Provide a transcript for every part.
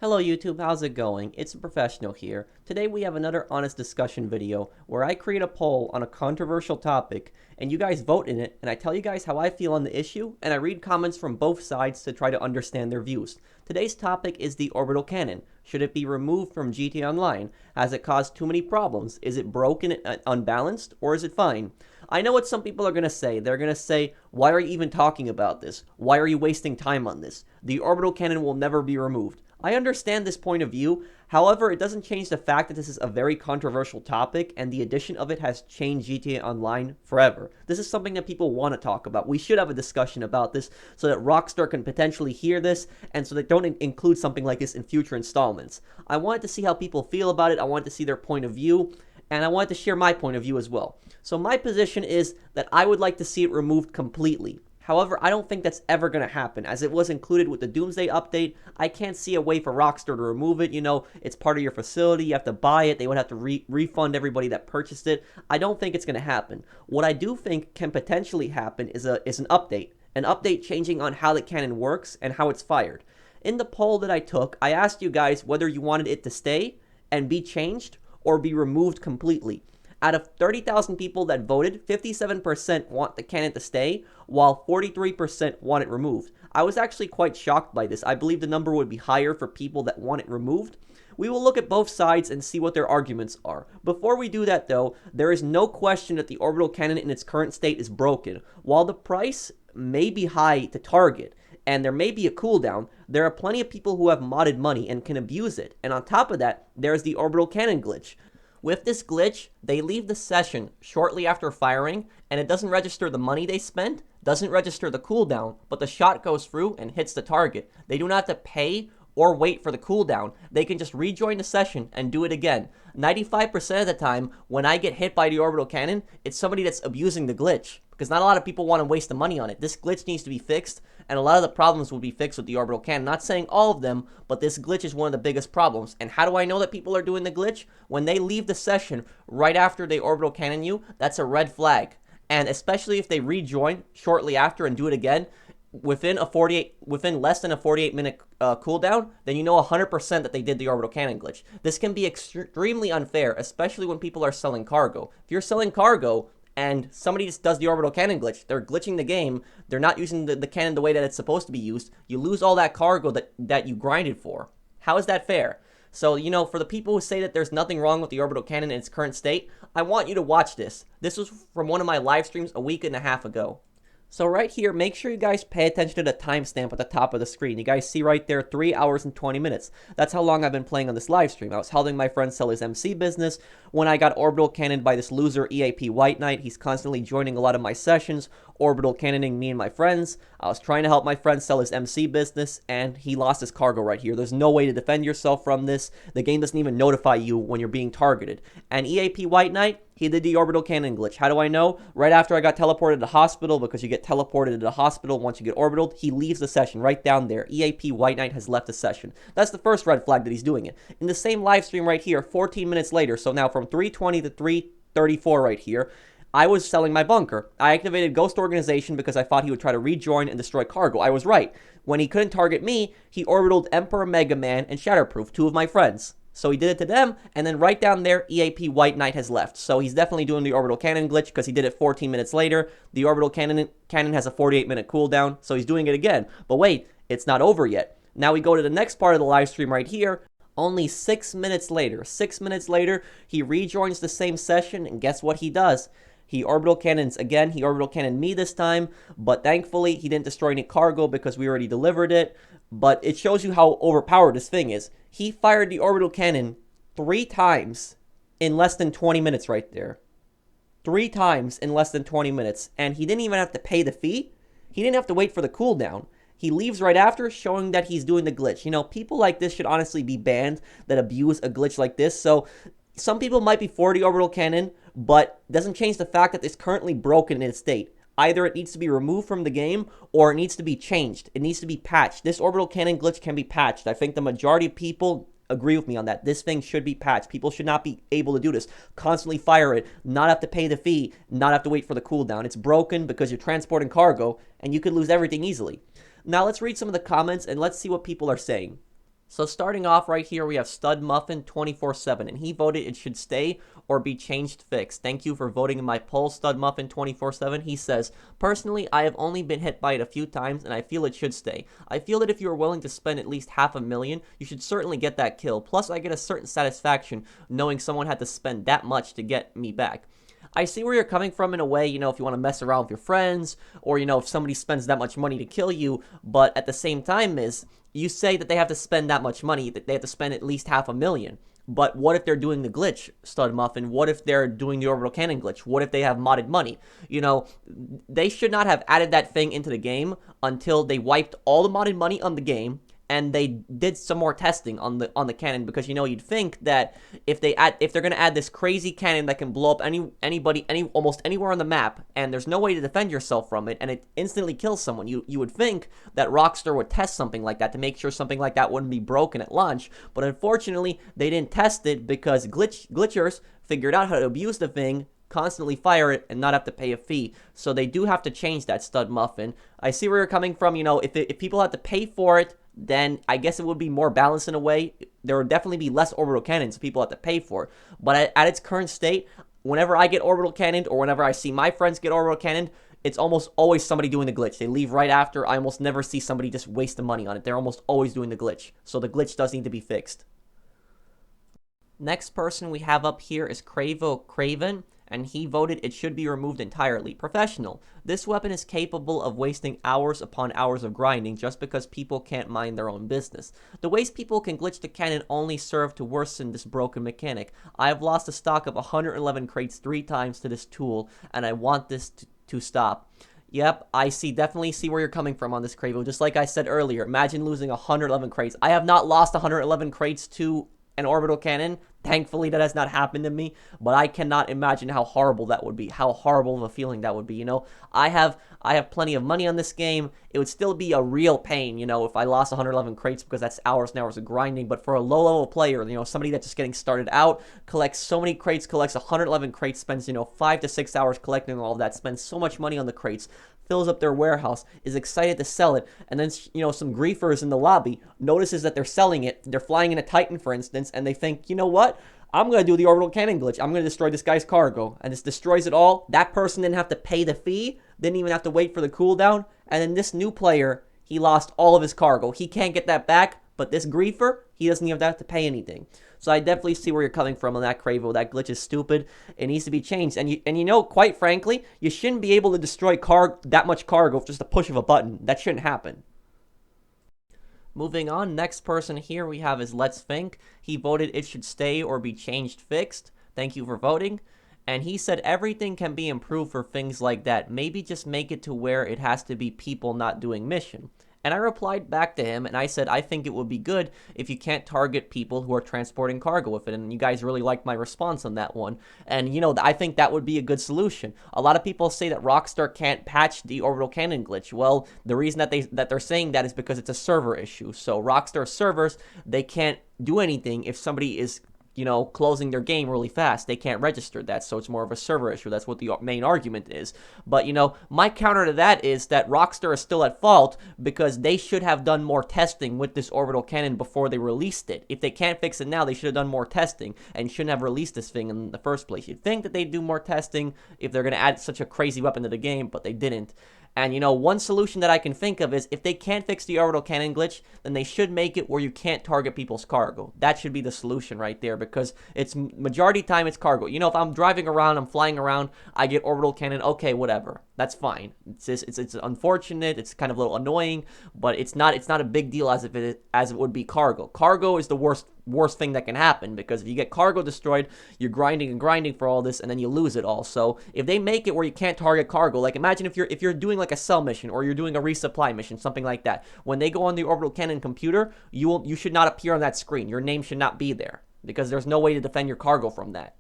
Hello YouTube, how's it going? It's a professional here. Today we have another honest discussion video where I create a poll on a controversial topic and you guys vote in it and I tell you guys how I feel on the issue and I read comments from both sides to try to understand their views. Today's topic is the orbital cannon. Should it be removed from GTA Online? Has it caused too many problems? Is it broken and unbalanced, or is it fine? I know what some people are going to say. They're going to say, why are you even talking about this? Why are you wasting time on this? The orbital cannon will never be removed. I understand this point of view, however, it doesn't change the fact that this is a very controversial topic and the addition of it has changed GTA Online forever. This is something that people want to talk about. We should have a discussion about this so that Rockstar can potentially hear this and so they don't include something like this in future installments. I wanted to see how people feel about it, I wanted to see their point of view, and I wanted to share my point of view as well. So my position is that I would like to see it removed completely. However, I don't think that's ever going to happen, as it was included with the Doomsday update. I can't see a way for Rockstar to remove it. You know, it's part of your facility, you have to buy it, they would have to refund everybody that purchased it. I don't think it's going to happen. What I do think can potentially happen is an update changing on how the cannon works and how it's fired. In the poll that I took, I asked you guys whether you wanted it to stay and be changed or be removed completely. Out of 30,000 people that voted, 57% want the cannon to stay, while 43% want it removed. I was actually quite shocked by this. I believe the number would be higher for people that want it removed. We will look at both sides and see what their arguments are. Before we do that though, there is no question that the orbital cannon in its current state is broken. While the price may be high to target, and there may be a cooldown, there are plenty of people who have modded money and can abuse it. And on top of that, there's the orbital cannon glitch. With this glitch, they leave the session shortly after firing, and it doesn't register the money they spent, doesn't register the cooldown, but the shot goes through and hits the target. They do not have to pay or wait for the cooldown. They can just rejoin the session and do it again. 95% of the time, when I get hit by the orbital cannon, it's somebody that's abusing the glitch, because not a lot of people want to waste the money on it. This glitch needs to be fixed, and a lot of the problems will be fixed with the orbital cannon. Not saying all of them, but this glitch is one of the biggest problems. And how do I know that people are doing the glitch? When they leave the session right after they orbital cannon you, that's a red flag. And especially if they rejoin shortly after and do it again, within less than a 48-minute cooldown, then you know 100% that they did the orbital cannon glitch. This can be extremely unfair, especially when people are selling cargo. If you're selling cargo and somebody just does the orbital cannon glitch, they're glitching the game, they're not using the cannon the way that it's supposed to be used, you lose all that cargo that you grinded for. How is that fair? So, you know, for the people who say that there's nothing wrong with the orbital cannon in its current state, I want you to watch this. This was from one of my live streams a week and a half ago. So right here, make sure you guys pay attention to the timestamp at the top of the screen. You guys see right there, 3 hours and 20 minutes. That's how long I've been playing on this live stream. I was helping my friend sell his MC business when I got orbital cannoned by this loser EAP White Knight. He's constantly joining a lot of my sessions, orbital cannoning me and my friends. I was trying to help my friend sell his MC business, and he lost his cargo right here. There's no way to defend yourself from this. The game doesn't even notify you when you're being targeted. And EAP White Knight, he did the orbital cannon glitch. How do I know? Right after I got teleported to the hospital, because you get teleported to the hospital once you get orbitaled, he leaves the session right down there. EAP White Knight has left the session. That's the first red flag that he's doing it. In the same live stream right here, 14 minutes later, so now from 3:20 to 3:34 right here, I was selling my bunker. I activated Ghost Organization because I thought he would try to rejoin and destroy cargo. I was right. When he couldn't target me, he orbitaled Emperor Mega Man and Shatterproof, two of my friends. So he did it to them, and then right down there, EAP White Knight has left. So he's definitely doing the orbital cannon glitch because he did it 14 minutes later. The orbital cannon has a 48-minute cooldown, so he's doing it again. But wait, it's not over yet. Now we go to the next part of the live stream right here. Only 6 minutes later. 6 minutes later, he rejoins the same session, and guess what he does? He orbital cannons again. He orbital cannoned me this time, but thankfully he didn't destroy any cargo because we already delivered it. But it shows you how overpowered this thing is. He fired the orbital cannon 3 times in less than 20 minutes right there. 3 times in less than 20 minutes. And he didn't even have to pay the fee. He didn't have to wait for the cooldown. He leaves right after, showing that he's doing the glitch. You know, people like this should honestly be banned that abuse a glitch like this. So some people might be for the orbital cannon, but it doesn't change the fact that it's currently broken in its state. Either it needs to be removed from the game, or it needs to be changed. It needs to be patched. This orbital cannon glitch can be patched. I think the majority of people agree with me on that. This thing should be patched. People should not be able to do this. Constantly fire it, not have to pay the fee, not have to wait for the cooldown. It's broken because you're transporting cargo, and you could lose everything easily. Now let's read some of the comments, and let's see what people are saying. So starting off right here, we have Stud Muffin 24/7, and he voted it should stay or be changed fixed. Thank you for voting in my poll, Stud Muffin 24/7. He says, personally, I have only been hit by it a few times, and I feel it should stay. I feel that if you are willing to spend at least $500,000, you should certainly get that kill. Plus, I get a certain satisfaction knowing someone had to spend that much to get me back. I see where you're coming from in a way, if you want to mess around with your friends, or, if somebody spends that much money to kill you, but at the same time you say that they have to spend that much money, that they have to spend at least $500,000. But what if they're doing the glitch, Stud Muffin? What if they're doing the orbital cannon glitch? What if they have modded money? They should not have added that thing into the game until they wiped all the modded money on the game, and they did some more testing on the cannon, because you'd think that if they're gonna add this crazy cannon that can blow up anybody almost anywhere on the map, and there's no way to defend yourself from it, and it instantly kills someone, you would think that Rockstar would test something like that to make sure something like that wouldn't be broken at launch. But unfortunately, they didn't test it because glitchers figured out how to abuse the thing, constantly fire it, and not have to pay a fee. So they do have to change that, Stud Muffin. I see where you're coming from. If people have to pay for it, then I guess it would be more balanced in a way. There would definitely be less orbital cannons people have to pay for. But at its current state, whenever I get orbital cannoned, or whenever I see my friends get orbital cannoned, it's almost always somebody doing the glitch. They leave right after. I almost never see somebody just waste the money on it. They're almost always doing the glitch. So the glitch does need to be fixed. Next person we have up here is Craven, and he voted it should be removed entirely. Professional. This weapon is capable of wasting hours upon hours of grinding just because people can't mind their own business. The ways people can glitch the cannon only serve to worsen this broken mechanic. I have lost a stock of 111 crates 3 times to this tool, and I want this to stop. Yep, I definitely see where you're coming from on this, Cravo. Just like I said earlier, imagine losing 111 crates. I have not lost 111 crates to an orbital cannon. Thankfully, that has not happened to me, but I cannot imagine how horrible that would be, how horrible of a feeling that would be. I have plenty of money on this game. It would still be a real pain, if I lost 111 crates, because that's hours and hours of grinding. But for a low-level player, somebody that's just getting started out, collects so many crates, collects 111 crates, spends, 5 to 6 hours collecting all of that, spends so much money on the crates, fills up their warehouse, is excited to sell it, and then, some griefers in the lobby notices that they're selling it. They're flying in a Titan, for instance, and they think, you know what? I'm going to do the orbital cannon glitch. I'm going to destroy this guy's cargo. And this destroys it all. That person didn't have to pay the fee, didn't even have to wait for the cooldown. And then this new player, he lost all of his cargo. He can't get that back, but this griefer, he doesn't even have to pay anything. So I definitely see where you're coming from on that, Cravo. That glitch is stupid. It needs to be changed. And quite frankly, you shouldn't be able to destroy that much cargo with just a push of a button. That shouldn't happen. Moving on, next person here we have is Let's Think. He voted it should stay or be changed fixed. Thank you for voting. And he said everything can be improved for things like that. Maybe just make it to where it has to be people not doing mission. And I replied back to him, and I said, I think it would be good if you can't target people who are transporting cargo with it. And you guys really liked my response on that one. And, I think that would be a good solution. A lot of people say that Rockstar can't patch the orbital cannon glitch. Well, the reason that they're saying that is because it's a server issue. So Rockstar servers, they can't do anything if somebody is closing their game really fast. They can't register that, so it's more of a server issue. That's what the main argument is. But, my counter to that is that Rockstar is still at fault because they should have done more testing with this orbital cannon before they released it. If they can't fix it now, they should have done more testing and shouldn't have released this thing in the first place. You'd think that they'd do more testing if they're going to add such a crazy weapon to the game, but they didn't. And, one solution that I can think of is if they can't fix the orbital cannon glitch, then they should make it where you can't target people's cargo. That should be the solution right there, because it's majority time it's cargo. If I'm driving around, I'm flying around, I get orbital cannon, okay, whatever. That's fine. It's unfortunate, it's kind of a little annoying, but it's not a big deal as it would be cargo. Cargo is the worst thing that can happen, because if you get cargo destroyed, you're grinding and grinding for all this, and then you lose it all. So if they make it where you can't target cargo, like imagine if you're doing like a sell mission, or you're doing a resupply mission, something like that. When they go on the orbital cannon computer, you should not appear on that screen. Your name should not be there, because there's no way to defend your cargo from that.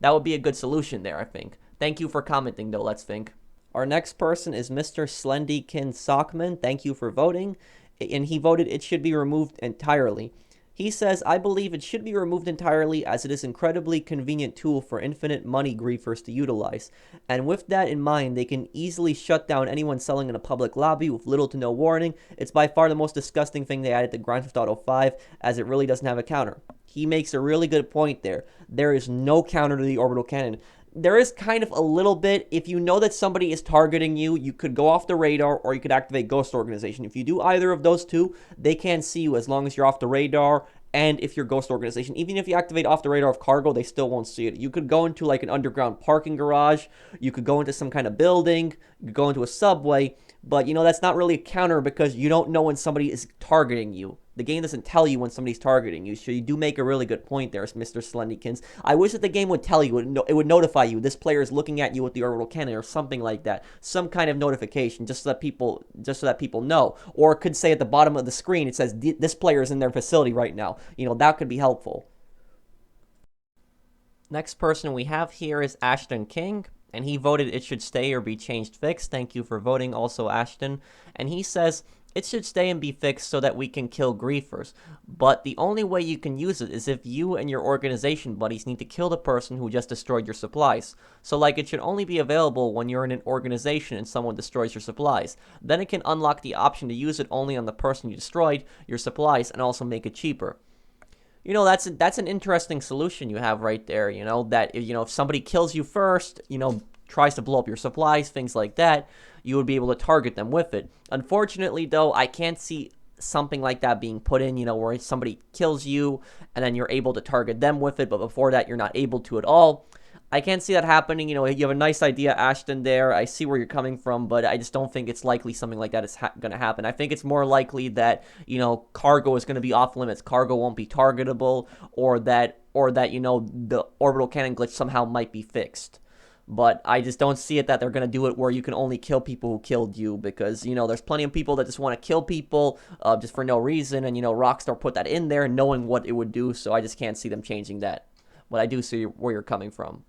That would be a good solution there, I think. Thank you for commenting, though. Let's think. Our next person is Mr. Slendykin Sockman. Thank you for voting. And he voted it should be removed entirely. He says, I believe it should be removed entirely as it is an incredibly convenient tool for infinite money griefers to utilize. And with that in mind, they can easily shut down anyone selling in a public lobby with little to no warning. It's by far the most disgusting thing they added to Grand Theft Auto 5, as it really doesn't have a counter. He makes a really good point there. There is no counter to the orbital cannon. There is kind of a little bit. If you know that somebody is targeting you, you could go off the radar or you could activate Ghost Organization. If you do either of those two, they can't see you as long as you're off the radar and if you're Ghost Organization. Even if you activate off the radar of cargo, they still won't see it. You could go into like an underground parking garage. You could go into some kind of building. You could go into a subway. But, you know, that's not really a counter because you don't know when somebody is targeting you. The game doesn't tell you when somebody's targeting you, so you do make a really good point there, Mr. Slendykins. I wish that the game would tell you, it would notify you, this player is looking at you with the orbital cannon or something like that. Some kind of notification, just so that people know. Or it could say at the bottom of the screen, it says, this player is in their facility right now. You know, that could be helpful. Next person we have here is Ashton King. And he voted it should stay or be changed fixed. Thank you for voting also, Ashton. And he says, it should stay and be fixed so that we can kill griefers. But the only way you can use it is if you and your organization buddies need to kill the person who just destroyed your supplies. So like it should only be available when you're in an organization and someone destroys your supplies. Then it can unlock the option to use it only on the person you destroyed your supplies and also make it cheaper. You know, that's an interesting solution you have right there, you know, that, you know, if somebody kills you first, you know, tries to blow up your supplies, things like that, you would be able to target them with it. Unfortunately, though, I can't see something like that being put in, you know, where somebody kills you and then you're able to target them with it, but before that, you're not able to at all. I can't see that happening. You know, you have a nice idea, Ashton, there. I see where you're coming from, but I just don't think it's likely something like that is going to happen. I think it's more likely that, you know, cargo is going to be off limits. Cargo won't be targetable, or that, you know, the orbital cannon glitch somehow might be fixed. But I just don't see it that they're going to do it where you can only kill people who killed you, because, you know, there's plenty of people that just want to kill people just for no reason, and, you know, Rockstar put that in there knowing what it would do, so I just can't see them changing that. But I do see where you're coming from.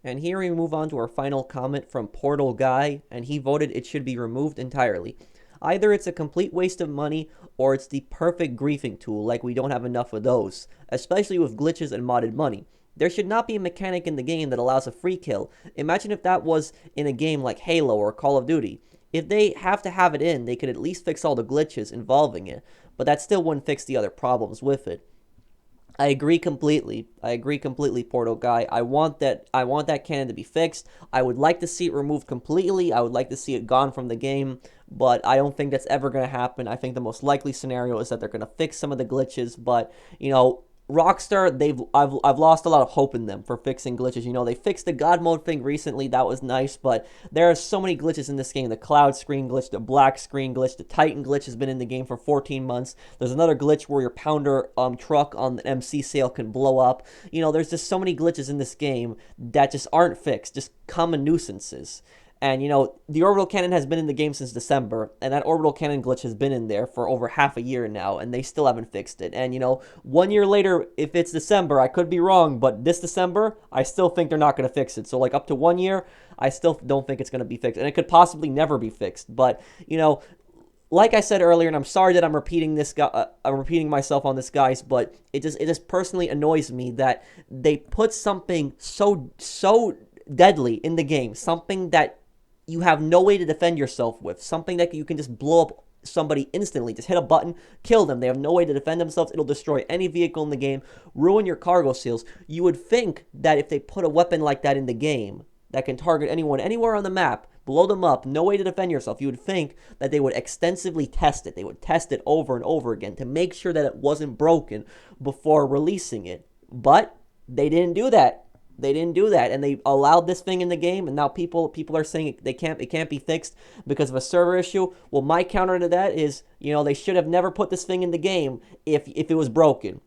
And here we move on to our final comment from Portal Guy, and he voted it should be removed entirely. Either it's a complete waste of money, or it's the perfect griefing tool, like we don't have enough of those, especially with glitches and modded money. There should not be a mechanic in the game that allows a free kill. Imagine if that was in a game like Halo or Call of Duty. If they have to have it in, they could at least fix all the glitches involving it, but that still wouldn't fix the other problems with it. I agree completely. Portal Guy. I want that cannon to be fixed. I would like to see it removed completely. I would like to see it gone from the game, but I don't think that's ever going to happen. I think the most likely scenario is that they're going to fix some of the glitches, but, you know, Rockstar, I've lost a lot of hope in them for fixing glitches. You know, they fixed the God mode thing recently. That was nice, but there are so many glitches in this game. The cloud screen glitch, the black screen glitch, the Titan glitch has been in the game for 14 months. There's another glitch where your Pounder truck on the MC sale can blow up. You know, there's just so many glitches in this game that just aren't fixed, just common nuisances. And, you know, the orbital cannon has been in the game since December, and that orbital cannon glitch has been in there for over half a year now, and they still haven't fixed it. And, you know, 1 year later, if it's December, I could be wrong, but this December, I still think they're not going to fix it. So, like, up to 1 year, I still don't think it's going to be fixed. And it could possibly never be fixed. But, you know, like I said earlier, and I'm sorry that I'm repeating myself on this, guys, but it just personally annoys me that they put something so deadly in the game, something that you have no way to defend yourself with, something that you can just blow up somebody instantly, just hit a button, kill them. They have no way to defend themselves. It'll destroy any vehicle in the game, ruin your cargo seals. You would think that if they put a weapon like that in the game that can target anyone anywhere on the map, blow them up, no way to defend yourself, you would think that they would extensively test it. They would test it over and over again to make sure that it wasn't broken before releasing it. But they didn't do that. And they allowed this thing in the game, and now people are saying it can't be fixed because of a server issue. Well, my counter to that is, you know, they should have never put this thing in the game if it was broken.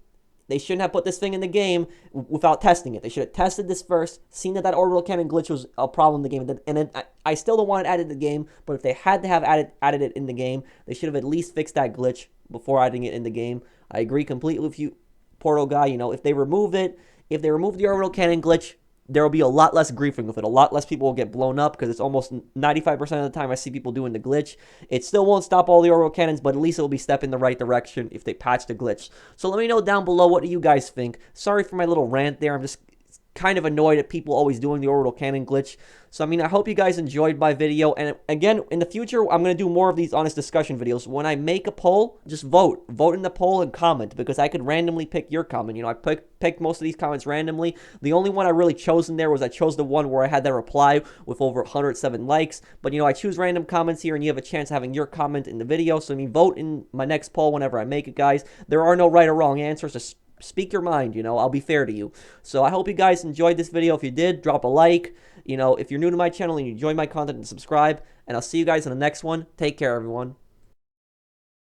They shouldn't have put this thing in the game without testing it. They should have tested this first, seen that orbital cannon glitch was a problem in the game, and then I still don't want it added in the game, but if they had to have added it in the game, they should have at least fixed that glitch before adding it in the game. I agree completely with you, Portal Guy. You know, if they remove the orbital cannon glitch, there will be a lot less griefing with it. A lot less people will get blown up because it's almost 95% of the time I see people doing the glitch. It still won't stop all the orbital cannons, but at least it will be step in the right direction if they patch the glitch. So let me know down below, what do you guys think? Sorry for my little rant there. I'm just kind of annoyed at people always doing the orbital cannon glitch. So, I mean, I hope you guys enjoyed my video. And again, in the future, I'm going to do more of these honest discussion videos. When I make a poll, just vote. Vote in the poll and comment, because I could randomly pick your comment. You know, I picked most of these comments randomly. The only one I really chose in there was I chose the one where I had that reply with over 107 likes. But, you know, I choose random comments here, and you have a chance of having your comment in the video. So, I mean, vote in my next poll whenever I make it, guys. There are no right or wrong answers. Just speak your mind, you know, I'll be fair to you. So I hope you guys enjoyed this video. If you did, drop a like. You know, if you're new to my channel and you enjoy my content, subscribe. And I'll see you guys in the next one. Take care, everyone.